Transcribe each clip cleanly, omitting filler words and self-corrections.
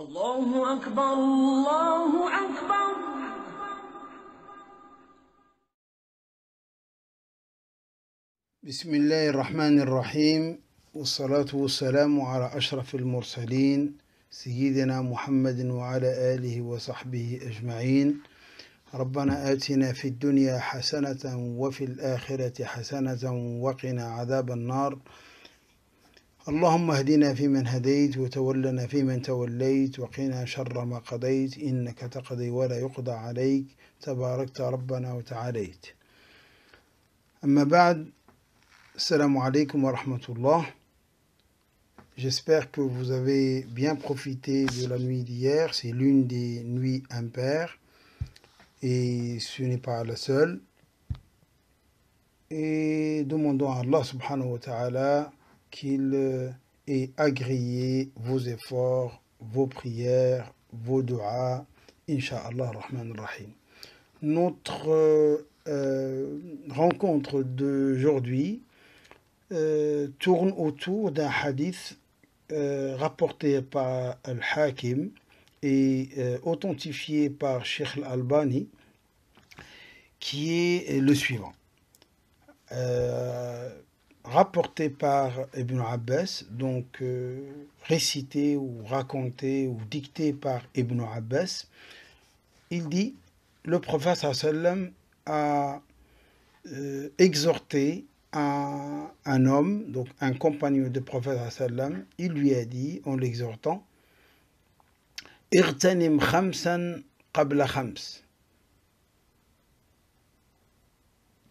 الله أكبر الله أكبر. بسم الله الرحمن الرحيم، والصلاة والسلام على أشرف المرسلين سيدنا محمد وعلى آله وصحبه أجمعين. ربنا آتنا في الدنيا حسنة وفي الآخرة حسنة وقنا عذاب النار. اللهم اهدنا فيمن هديت وتولنا فيمن توليت وقنا شر ما قضيت، إنك تقضي ولا يقضى عليك، تباركت ربنا وتعاليت. أما بعد، Assalamu alaikum wa rahmatullah. J'espère que vous avez bien profité de la nuit d'hier. C'est l'une des nuits impaires et ce n'est pas la seule. Et demandons à Allah subhanahu wa ta'ala qu'il ait agréé vos efforts, vos prières, vos du'as, Inch'Allah Rahman Rahim. Notre rencontre d'aujourd'hui tourne autour d'un hadith rapporté par Al-Hakim et authentifié par Sheikh Al-Albani, qui est le suivant. Rapporté par Ibn Abbas, donc récité ou raconté ou dicté par Ibn Abbas, il dit: le prophète sallam a exhorté un homme, donc un compagnon du prophète sallam, il lui a dit en l'exhortant: Irtanim khamsan qabla khams.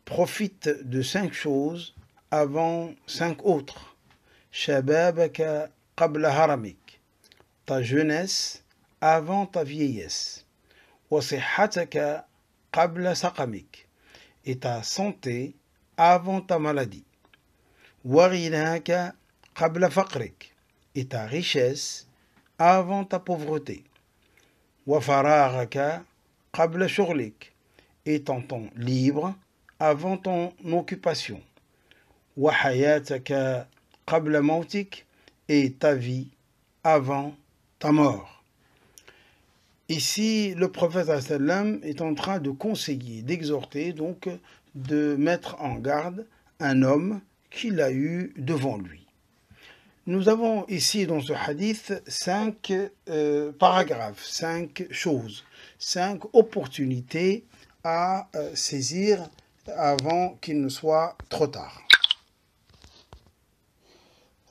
Profite de 5 choses avant 5 autres. Shababaka qabla haramik. Ta jeunesse avant ta vieillesse. Wa sihhataka qabla saqamik. Et ta santé avant ta maladie. Warinaka qabla faqrik. Et ta richesse avant ta pauvreté. Wafararaka qabla shughlik. Et ton temps libre avant ton occupation. Wahayataka qabla mautik. Et ta vie avant ta mort. Ici, le prophète sallam est en train de conseiller, d'exhorter, donc de mettre en garde un homme qu'il a eu devant lui. Nous avons ici dans ce hadith 5 paragraphes, 5 choses, 5 opportunités à saisir avant qu'il ne soit trop tard.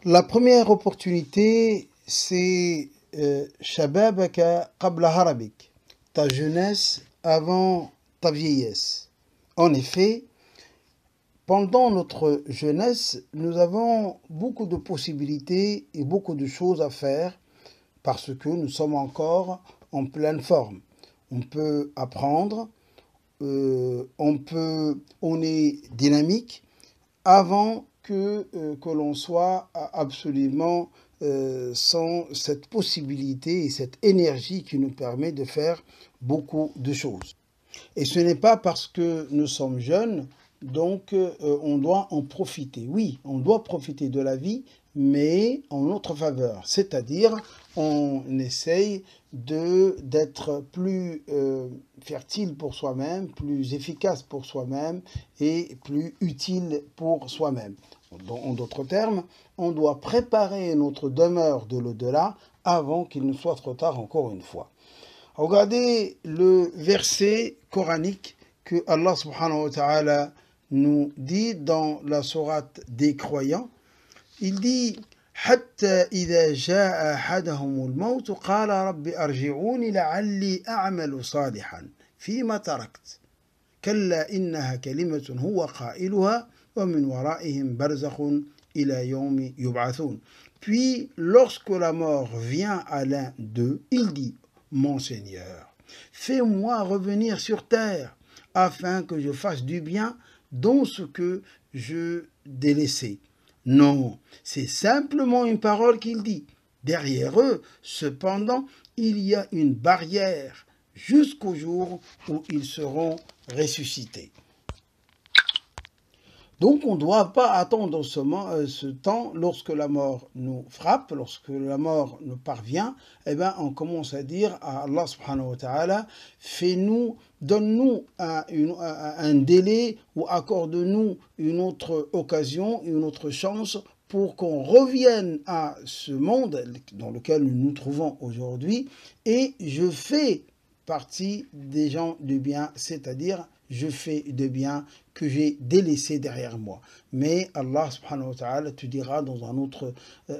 La première opportunité, c'est Shababaka qabla harabik, ta jeunesse avant ta vieillesse. En effet, pendant notre jeunesse, nous avons beaucoup de possibilités et beaucoup de choses à faire parce que nous sommes encore en pleine forme. On peut apprendre, on est dynamique avant que l'on soit absolument sans cette possibilité et cette énergie qui nous permet de faire beaucoup de choses. Et ce n'est pas parce que nous sommes jeunes, donc on doit en profiter. Oui, on doit profiter de la vie, mais en notre faveur. C'est-à-dire, on essaye d'être plus fertile pour soi-même, plus efficace pour soi-même et plus utile pour soi-même. En d'autres termes, on doit préparer notre demeure de l'au-delà avant qu'il ne soit trop tard, encore une fois. Regardez le verset coranique que Allah subhanahu wa ta'ala nous dit dans la sourate des croyants. Il dit: حتى إذا جاء أحدهم الموت قال رب أرجعوني لعلي أعمل صالحا فيما تركت كلا إنها كلمة هو قائلها ومن ورائهم برزخ إلى يوم يبعثون. Puis lorsque la mort vient à l'un d'eux, il dit: Mon Seigneur, fais-moi revenir sur terre afin que je fasse du bien dans ce que je délaissais. Non, c'est simplement une parole qu'il dit. Derrière eux, cependant, il y a une barrière jusqu'au jour où ils seront ressuscités. Donc on ne doit pas attendre ce temps lorsque la mort nous frappe, lorsque la mort nous parvient, eh bien on commence à dire à Allah subhanahu wa ta'ala, donne-nous un délai ou accorde-nous une autre occasion, une autre chance pour qu'on revienne à ce monde dans lequel nous nous trouvons aujourd'hui, et je fais partie des gens du bien, c'est-à-dire je fais de bien que j'ai délaissé derrière moi. Mais Allah subhanahu wa ta'ala te dira dans un autre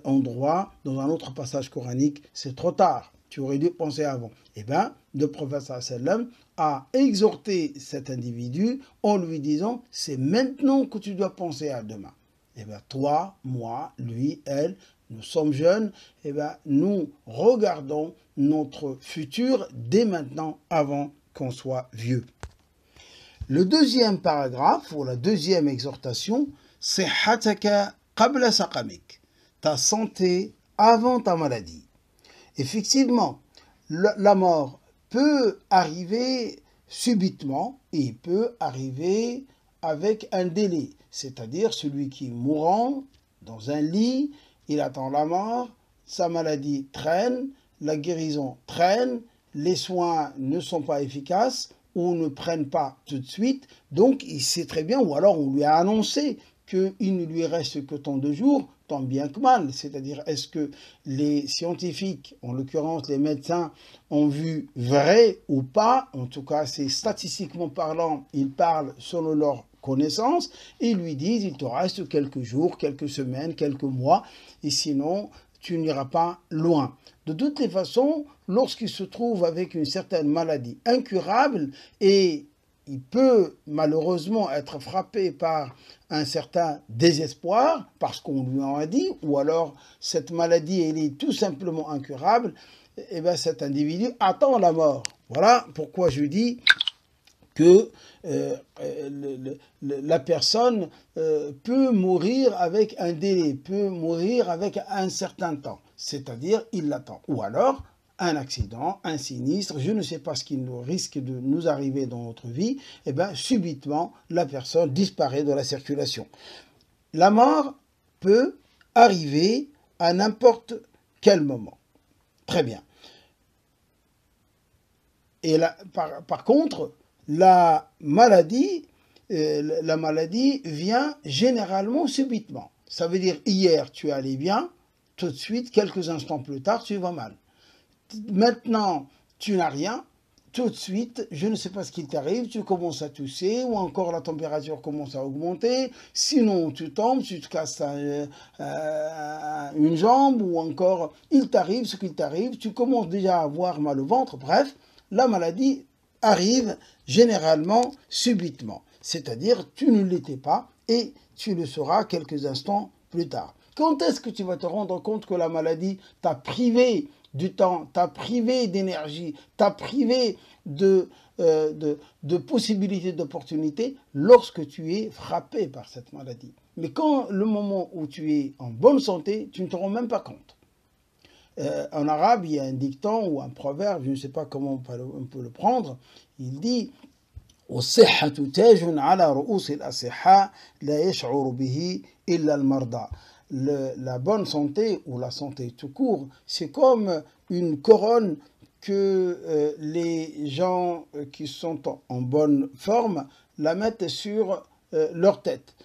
endroit, dans un autre passage coranique, c'est trop tard, tu aurais dû penser avant. Eh bien, le prophète sallam a exhorté cet individu en lui disant, c'est maintenant que tu dois penser à demain. Eh bien, toi, moi, lui, elle, nous sommes jeunes, eh bien, nous regardons notre futur dès maintenant avant qu'on soit vieux. Le deuxième paragraphe, ou la deuxième exhortation, c'est « Hataka qabla saqamik » ta santé avant ta maladie. Effectivement, la mort peut arriver subitement et peut arriver avec un délai, c'est-à-dire celui qui est mourant dans un lit, il attend la mort, sa maladie traîne, la guérison traîne, les soins ne sont pas efficaces ou ne prennent pas tout de suite, donc il sait très bien, ou alors on lui a annoncé qu'il ne lui reste que tant de jours, tant bien que mal, c'est-à-dire est-ce que les scientifiques, en l'occurrence les médecins, ont vu vrai ou pas, en tout cas c'est statistiquement parlant, ils parlent selon leur connaissance, et ils lui disent il te reste quelques jours, quelques semaines, quelques mois, et sinon tu n'iras pas loin. De toutes les façons, lorsqu'il se trouve avec une certaine maladie incurable, et il peut malheureusement être frappé par un certain désespoir, parce qu'on lui en a dit, ou alors cette maladie elle est tout simplement incurable, et bien cet individu attend la mort. Voilà pourquoi je dis que la personne peut mourir avec un délai, peut mourir avec un certain temps, c'est-à-dire il l'attend. Ou alors un accident, un sinistre, je ne sais pas ce qui nous risque de nous arriver dans notre vie, et bien subitement la personne disparaît de la circulation. La mort peut arriver à n'importe quel moment. Très bien. Et là, par contre, la maladie vient généralement subitement. Ça veut dire hier tu allais bien, tout de suite, quelques instants plus tard, tu vas mal. Maintenant, tu n'as rien, tout de suite, je ne sais pas ce qui t'arrive, tu commences à tousser, ou encore la température commence à augmenter, sinon tu tombes, tu te casses une jambe, ou encore il t'arrive ce qu'il t'arrive, tu commences déjà à avoir mal au ventre, bref, la maladie arrive généralement subitement, c'est-à-dire tu ne l'étais pas et tu le sauras quelques instants plus tard. Quand est-ce que tu vas te rendre compte que la maladie t'a privé du temps, t'a privé d'énergie, t'a privé de possibilités, d'opportunités lorsque tu es frappé par cette maladie. Mais quand le moment où tu es en bonne santé, tu ne te rends même pas compte. En arabe, il y a un dicton ou un proverbe, je ne sais pas comment on peut le prendre, il dit والصحة تاج على رؤوس الأصحاء لا يشعر به إلا المرضى. La bonne santé ou la santé tout court, c'est comme une couronne que les gens qui sont en bonne forme la mettent sur leur tête.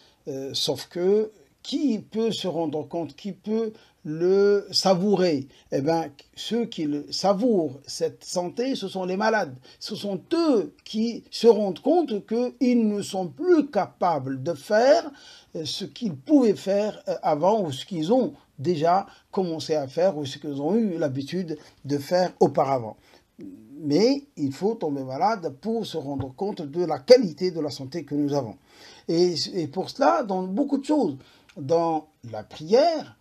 Sauf que qui peut se rendre compte, qui peut le savourer? Eh bien, ceux qui le savourent, cette santé, ce sont les malades. Ce sont eux qui se rendent compte qu'ils ne sont plus capables de faire ce qu'ils pouvaient faire avant, ou ce qu'ils ont déjà commencé à faire, ou ce qu'ils ont eu l'habitude de faire auparavant. Mais il faut tomber malade pour se rendre compte de la qualité de la santé que nous avons. Et pour cela, dans beaucoup de choses, dans la prière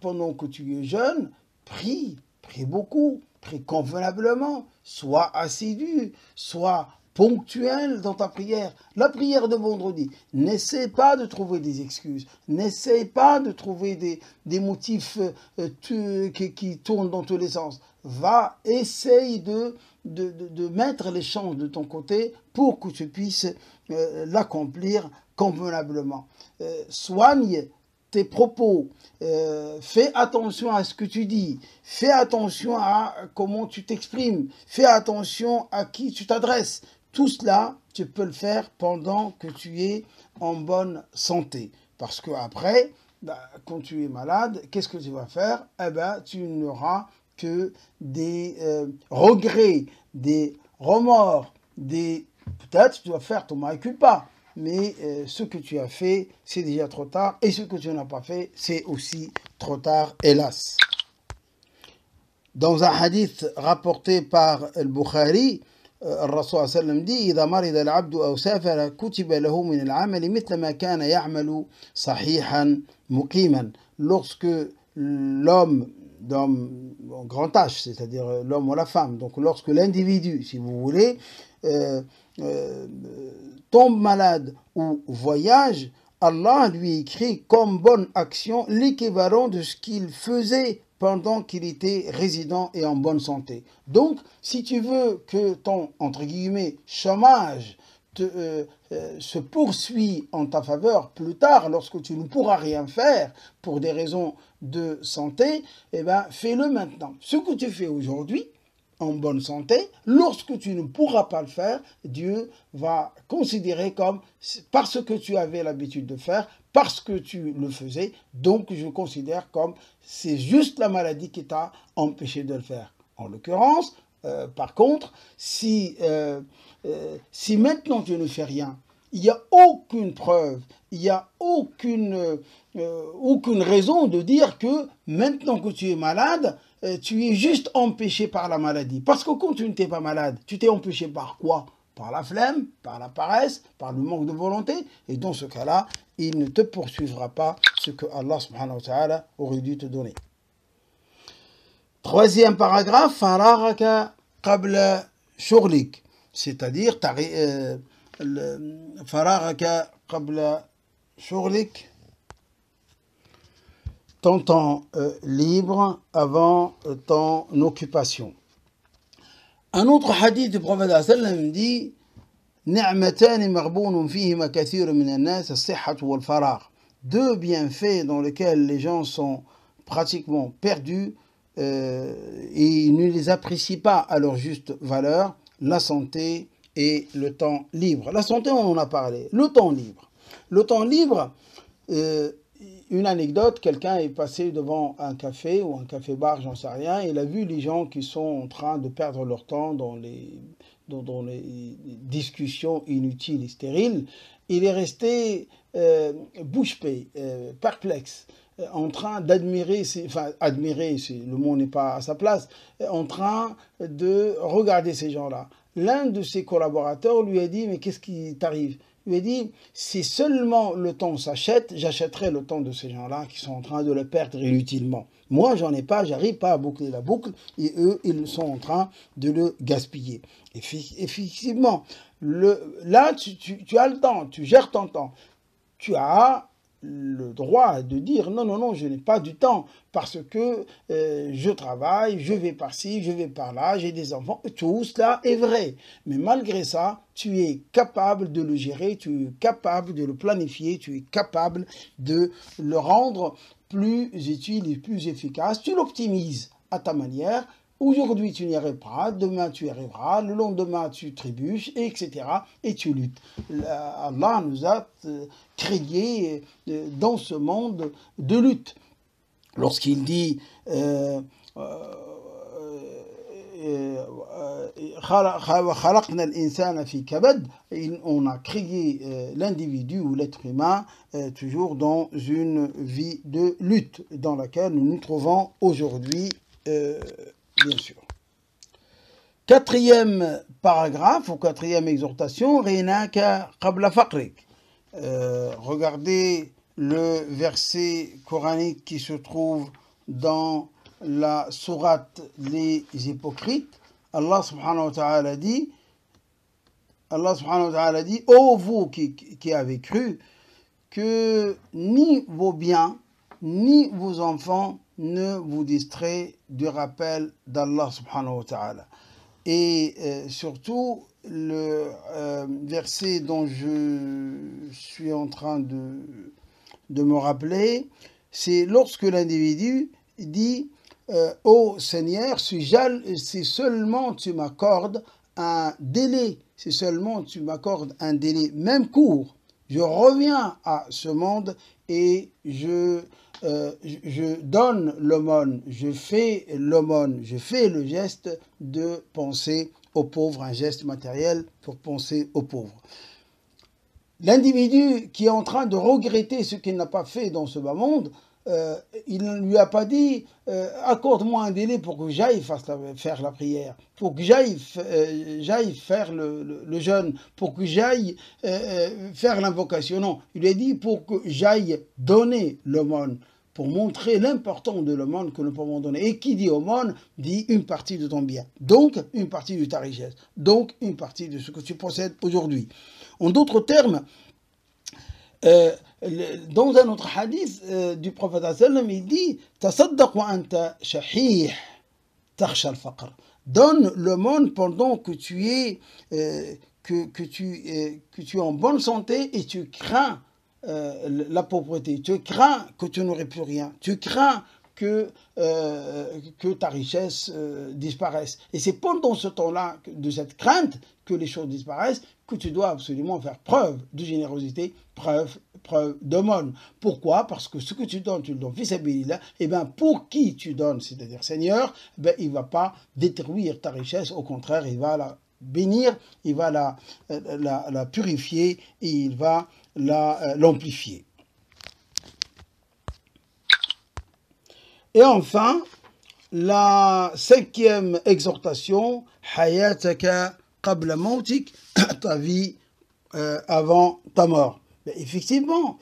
pendant que tu es jeune, prie beaucoup, prie convenablement, sois assidu, sois ponctuel dans ta prière. La prière de vendredi, n'essaie pas de trouver des excuses, n'essaie pas de trouver des motifs qui tournent dans tous les sens. Essaye de mettre les chances de ton côté pour que tu puisses l'accomplir convenablement. Soigne tes propos, fais attention à ce que tu dis, fais attention à comment tu t'exprimes, fais attention à qui tu t'adresses. Tout cela, tu peux le faire pendant que tu es en bonne santé. Parce qu'après, quand tu es malade, qu'est-ce que tu vas faire? Tu n'auras que des regrets, des remords, peut-être tu dois faire ton mea culpa. Mais ce que tu as fait, c'est déjà trop tard. Et ce que tu n'as pas fait, c'est aussi trop tard, hélas. Dans un hadith rapporté par Al-Bukhari, الرسول صلى الله عليه وسلم dit إذا مرض العبد أو سافر كتب له من العمل مثل ما كان يعمل صحيحا مقيما. Lorsque l'homme en grand H, c'est-à-dire l'homme ou la femme, donc lorsque l'individu, si vous voulez, tombe malade ou voyage, Allah lui écrit comme bonne action l'équivalent de ce qu'il faisait pendant qu'il était résident et en bonne santé. Donc, si tu veux que ton, entre guillemets, chômage se poursuit en ta faveur plus tard, lorsque tu ne pourras rien faire pour des raisons de santé, fais-le maintenant. Ce que tu fais aujourd'hui, en bonne santé, lorsque tu ne pourras pas le faire, Dieu va considérer comme parce que tu avais l'habitude de faire, parce que tu le faisais, donc je considère comme c'est juste la maladie qui t'a empêché de le faire. En l'occurrence, par contre, si maintenant tu ne fais rien, il n'y a aucune preuve, il n'y a aucune raison de dire que maintenant que tu es malade, tu es juste empêché par la maladie. Parce que quand tu n'étais pas malade, tu t'es empêché par quoi? Par la flemme, par la paresse, par le manque de volonté. Et dans ce cas-là, il ne te poursuivra pas ce que Allah subhanahu wa ta'ala aurait dû te donner. Troisième paragraphe, fararaka qabla shughlik, c'est-à-dire fararaka qabla shughlik, ton temps libre avant ton occupation. Un autre hadith du prophète sallam dit ni'matani maghbounun fihima kathirun minan nas as-sihhatu wal faragh. Deux bienfaits dans lesquels les gens sont pratiquement perdus et ils ne les apprécient pas à leur juste valeur, la santé et le temps libre. La santé, on en a parlé. Le temps libre. Le temps libre, une anecdote, quelqu'un est passé devant un café ou un café-bar, j'en sais rien, et il a vu les gens qui sont en train de perdre leur temps dans les discussions inutiles et stériles. Il est resté bouche bée, perplexe, en train d'admirer, admirer, le mot n'est pas à sa place, en train de regarder ces gens-là. L'un de ses collaborateurs lui a dit « Mais qu'est-ce qui t'arrive ?» Il lui a dit « Si seulement le temps s'achète, j'achèterai le temps de ces gens-là qui sont en train de le perdre inutilement. Moi, j'en ai pas, j'arrive pas à boucler la boucle et eux, ils sont en train de le gaspiller. » Effectivement, là, tu as le temps, tu gères ton temps. Tu as le droit de dire non, je n'ai pas du temps parce que je travaille, je vais par-ci, je vais par-là, j'ai des enfants. Tout cela est vrai. Mais malgré ça, tu es capable de le gérer, tu es capable de le planifier, tu es capable de le rendre plus utile et plus efficace. Tu l'optimises à ta manière. Aujourd'hui, tu n'y arrives pas, demain, tu y arriveras, le lendemain, tu trébuches, etc. Et tu luttes. Allah nous a créés dans ce monde de lutte. Lorsqu'il dit on a créé l'individu ou l'être humain toujours dans une vie de lutte dans laquelle nous nous trouvons aujourd'hui. Bien sûr. Quatrième paragraphe ou quatrième exhortation, Rinaka qabla faqrik. Regardez le verset coranique qui se trouve dans la sourate Les Hypocrites. Allah subhanahu wa ta'ala dit Allah subhanahu wa ta'ala dit, ô vous qui avez cru, que ni vos biens, ni vos enfants ne vous distraient du rappel d'Allah subhanahu wa ta'ala. Et surtout, le verset dont je suis en train de me rappeler, c'est lorsque l'individu dit ô Seigneur, si seulement tu m'accordes un délai, si seulement tu m'accordes un délai, même court, je reviens à ce monde et je donne l'aumône, je fais l'aumône, je fais le geste de penser aux pauvres, un geste matériel pour penser aux pauvres. L'individu qui est en train de regretter ce qu'il n'a pas fait dans ce bas monde, il ne lui a pas dit accorde-moi un délai pour que j'aille faire la prière, pour que j'aille faire le jeûne, pour que j'aille faire l'invocation. Non, il lui a dit pour que j'aille donner l'aumône, pour montrer l'importance de l'aumône que nous pouvons donner. Et qui dit aumône, dit une partie de ton bien, donc une partie de ta richesse, donc une partie de ce que tu possèdes aujourd'hui. En d'autres termes, dans un autre hadith du prophète sallam, il dit tasaddaq wa anta shahih takhsha al-faqr. Donne l'aumône pendant que tu es en bonne santé et tu crains la pauvreté, tu crains que tu n'aurais plus rien, tu crains que ta richesse disparaisse. Et c'est pendant ce temps-là, de cette crainte, que les choses disparaissent, que tu dois absolument faire preuve de générosité, preuve d'aumône. Pourquoi? Parce que ce que tu donnes fils sabilillah, et bien pour qui tu donnes, c'est-à-dire Seigneur, ben il ne va pas détruire ta richesse, au contraire, il va la bénir, il va la purifier et il va l'amplifier. Et enfin, la cinquième exhortation, hayataka qabla mautik, ta vie avant ta mort. Mais effectivement,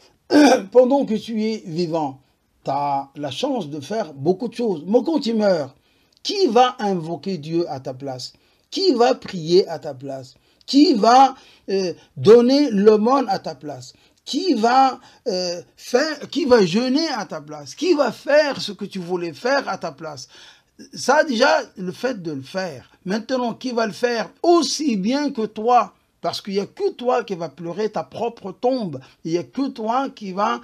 pendant que tu es vivant, tu as la chance de faire beaucoup de choses. Mais quand tu meurs, qui va invoquer Dieu à ta place? Qui va prier à ta place? Qui va donner l'aumône à ta place? Qui va jeûner à ta place? Qui va faire ce que tu voulais faire à ta place? Ça, déjà, le fait de le faire. Maintenant, qui va le faire aussi bien que toi? Parce qu'il n'y a que toi qui va pleurer ta propre tombe. Il n'y a que toi qui va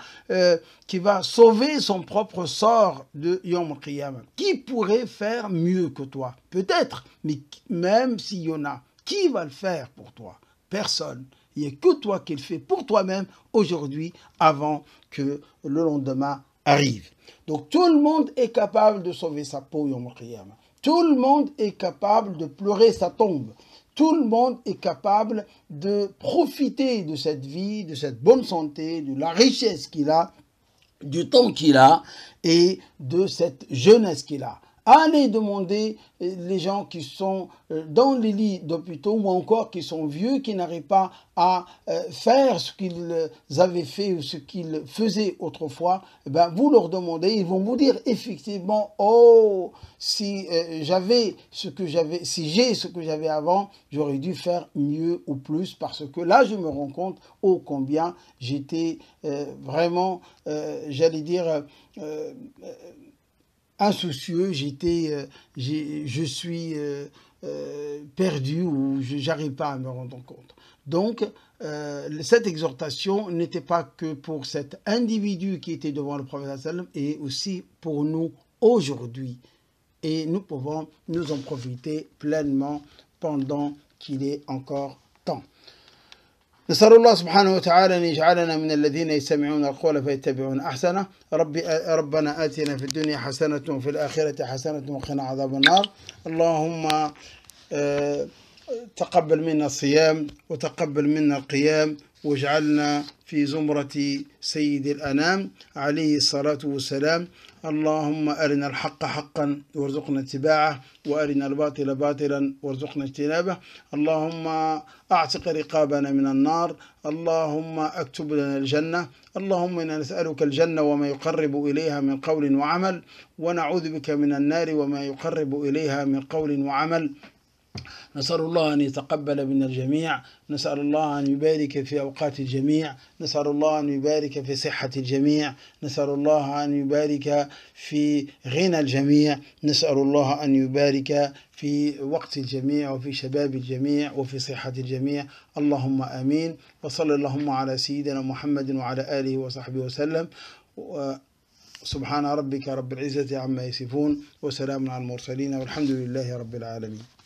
sauver son propre sort de Yom Qiyamah. Qui pourrait faire mieux que toi? Peut-être, mais même s'il y en a, qui va le faire pour toi? Personne. Il n'y a que toi qui le fais pour toi-même aujourd'hui avant que le lendemain arrive. Donc tout le monde est capable de sauver sa peau Yom Qiyamah. Tout le monde est capable de pleurer sa tombe. Tout le monde est capable de profiter de cette vie, de cette bonne santé, de la richesse qu'il a, du temps qu'il a et de cette jeunesse qu'il a. Allez demander les gens qui sont dans les lits d'hôpitaux ou encore qui sont vieux, qui n'arrivent pas à faire ce qu'ils avaient fait ou ce qu'ils faisaient autrefois. Ben, vous leur demandez, ils vont vous dire effectivement, oh, si j'ai ce que j'avais avant, j'aurais dû faire mieux ou plus, parce que là je me rends compte ô combien j'étais vraiment, j'allais dire, insoucieux, je suis perdu ou je n'arrive pas à me rendre compte. Donc, cette exhortation n'était pas que pour cet individu qui était devant le prophète sallam, et aussi pour nous aujourd'hui. Et nous pouvons nous en profiter pleinement pendant qu'il est encore temps. نسأل الله سبحانه وتعالى أن يجعلنا من الذين يستمعون القول فيتبعون أحسنه. ربنا آتنا في الدنيا حسنة وفي الآخرة حسنة وقنا عذاب النار. اللهم تقبل منا الصيام وتقبل منا القيام واجعلنا في زمرة سيد الأنام عليه الصلاة والسلام. اللهم أرنا الحق حقا وارزقنا اتباعه وأرنا الباطل باطلا وارزقنا اجتنابه. اللهم أعتق رقابنا من النار. اللهم اكتب لنا الجنة. اللهم إنا نسألك الجنة وما يقرب إليها من قول وعمل ونعوذ بك من النار وما يقرب إليها من قول وعمل. نسأل الله أن يتقبل منا الجميع، نسأل الله أن يبارك في أوقات الجميع، نسأل الله أن يبارك في صحة الجميع، نسأل الله أن يبارك في غنى الجميع، نسأل الله أن يبارك في وقت الجميع وفي شباب الجميع وفي صحة الجميع. اللهم آمين. وصلى اللهم على سيدنا محمد وعلى آله وصحبه وسلم. سبحان ربك رب العزة عما يصفون، وسلام على المرسلين، والحمد لله رب العالمين.